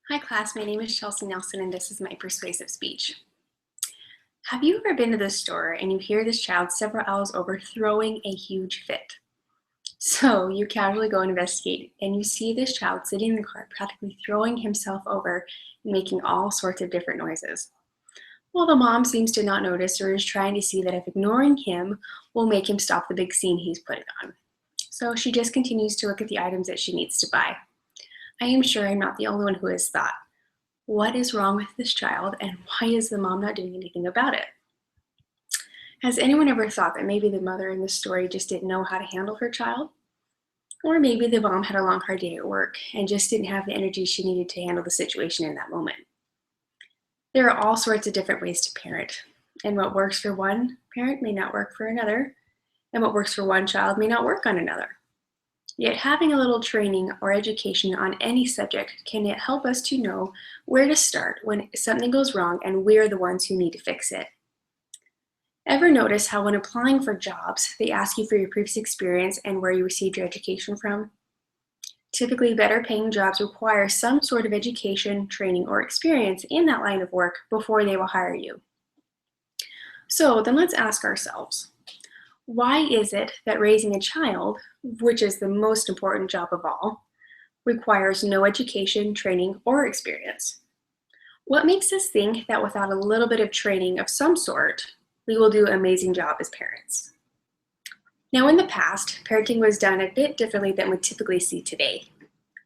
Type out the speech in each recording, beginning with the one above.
Hi class, my name is Chelsea Nelson and this is my persuasive speech. Have you ever been to the store and you hear this child several aisles over throwing a huge fit? So you casually go investigate and you see this child sitting in the car practically throwing himself over and making all sorts of different noises. Well, the mom seems to not notice or is trying to see that if ignoring him will make him stop the big scene he's putting on. So she just continues to look at the items that she needs to buy. I am sure I'm not the only one who has thought, what is wrong with this child and why is the mom not doing anything about it? Has anyone ever thought that maybe the mother in the story just didn't know how to handle her child? Or maybe the mom had a long, hard day at work and just didn't have the energy she needed to handle the situation in that moment. There are all sorts of different ways to parent, and what works for one parent may not work for another, and what works for one child may not work on another. Yet having a little training or education on any subject can help us to know where to start when something goes wrong and we're the ones who need to fix it. Ever notice how when applying for jobs, they ask you for your previous experience and where you received your education from? Typically, better paying jobs require some sort of education, training, or experience in that line of work before they will hire you. So then let's ask ourselves, why is it that raising a child, which is the most important job of all, requires no education, training, or experience? What makes us think that without a little bit of training of some sort, we will do an amazing job as parents? Now, in the past, parenting was done a bit differently than we typically see today.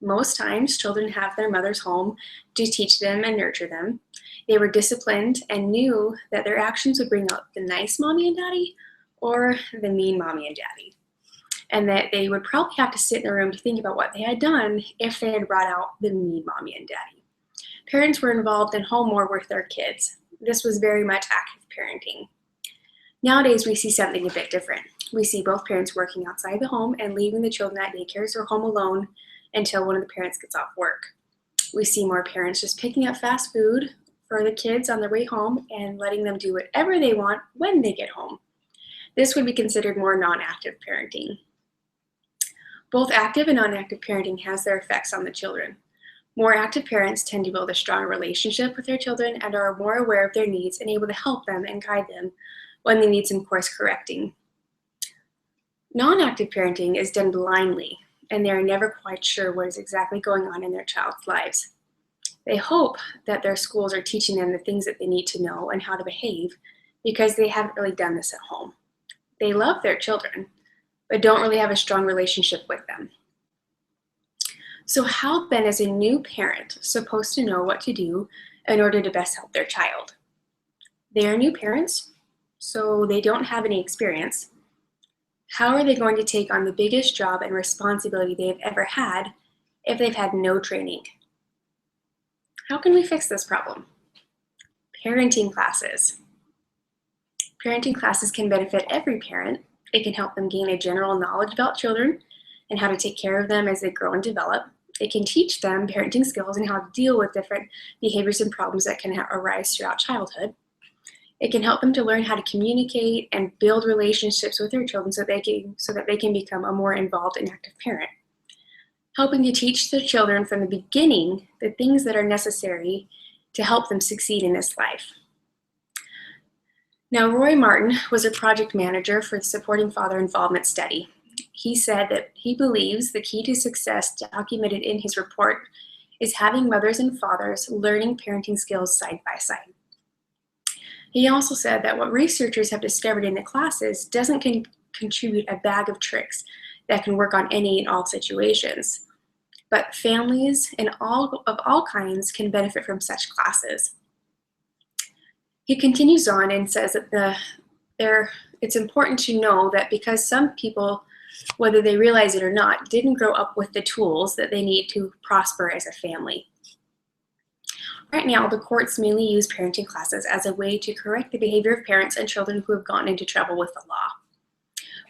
Most times, children have their mothers home to teach them and nurture them. They were disciplined and knew that their actions would bring out the nice mommy and daddy or the mean mommy and daddy, and that they would probably have to sit in the room to think about what they had done if they had brought out the mean mommy and daddy. Parents were involved in home more with their kids. This was very much active parenting. Nowadays, we see something a bit different. We see both parents working outside the home and leaving the children at daycares or home alone until one of the parents gets off work. We see more parents just picking up fast food for the kids on their way home and letting them do whatever they want when they get home. This would be considered more non-active parenting. Both active and non-active parenting has their effects on the children. More active parents tend to build a stronger relationship with their children and are more aware of their needs and able to help them and guide them when they need some course correcting. Non-active parenting is done blindly, and they are never quite sure what is exactly going on in their child's lives. They hope that their schools are teaching them the things that they need to know and how to behave because they haven't really done this at home. They love their children, but don't really have a strong relationship with them. So how then is a new parent supposed to know what to do in order to best help their child? They are new parents, so they don't have any experience. How are they going to take on the biggest job and responsibility they have ever had if they've had no training? How can we fix this problem? Parenting classes. Parenting classes can benefit every parent. It can help them gain a general knowledge about children and how to take care of them as they grow and develop. It can teach them parenting skills and how to deal with different behaviors and problems that can arise throughout childhood. It can help them to learn how to communicate and build relationships with their children so that they can become a more involved and active parent. Helping to teach the children from the beginning the things that are necessary to help them succeed in this life. Now, Roy Martin was a project manager for the Supporting Father Involvement Study. He said that he believes the key to success documented in his report is having mothers and fathers learning parenting skills side by side. He also said that what researchers have discovered in the classes doesn't contribute a bag of tricks that can work on any and all situations, but families of all kinds can benefit from such classes. He continues on and says that it's important to know that because some people, whether they realize it or not, didn't grow up with the tools that they need to prosper as a family. Right now, the courts mainly use parenting classes as a way to correct the behavior of parents and children who have gotten into trouble with the law,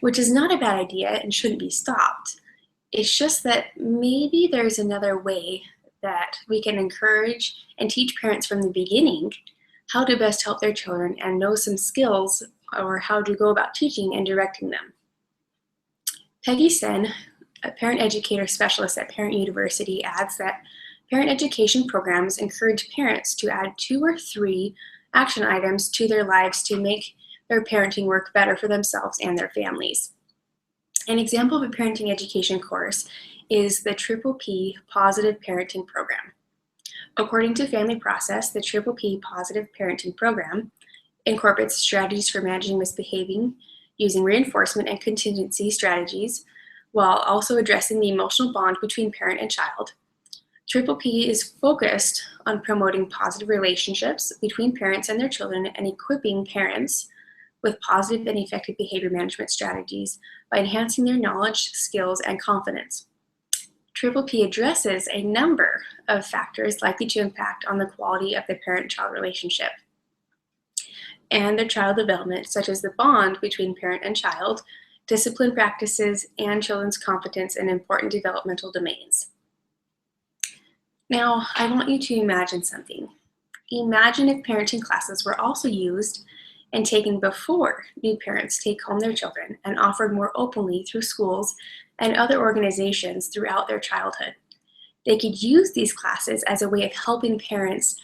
which is not a bad idea and shouldn't be stopped. It's just that maybe there's another way that we can encourage and teach parents from the beginning how to best help their children and know some skills or how to go about teaching and directing them. Peggy Sen, a parent educator specialist at Parent University, adds that Parent education programs encourage parents to add 2 or 3 action items to their lives to make their parenting work better for themselves and their families. An example of a parenting education course is the Triple P Positive Parenting Program. According to Family Process, the Triple P Positive Parenting Program incorporates strategies for managing misbehaving using reinforcement and contingency strategies while also addressing the emotional bond between parent and child. Triple P is focused on promoting positive relationships between parents and their children and equipping parents with positive and effective behavior management strategies by enhancing their knowledge, skills, and confidence. Triple P addresses a number of factors likely to impact on the quality of the parent-child relationship and their child development, such as the bond between parent and child, discipline practices, and children's competence in important developmental domains. Now, I want you to imagine something. Imagine if parenting classes were also used and taken before new parents take home their children and offered more openly through schools and other organizations throughout their childhood. They could use these classes as a way of helping parents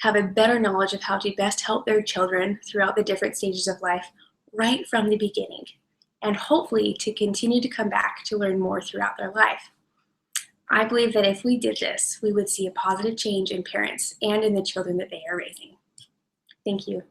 have a better knowledge of how to best help their children throughout the different stages of life right from the beginning, and hopefully to continue to come back to learn more throughout their life. I believe that if we did this, we would see a positive change in parents and in the children that they are raising. Thank you.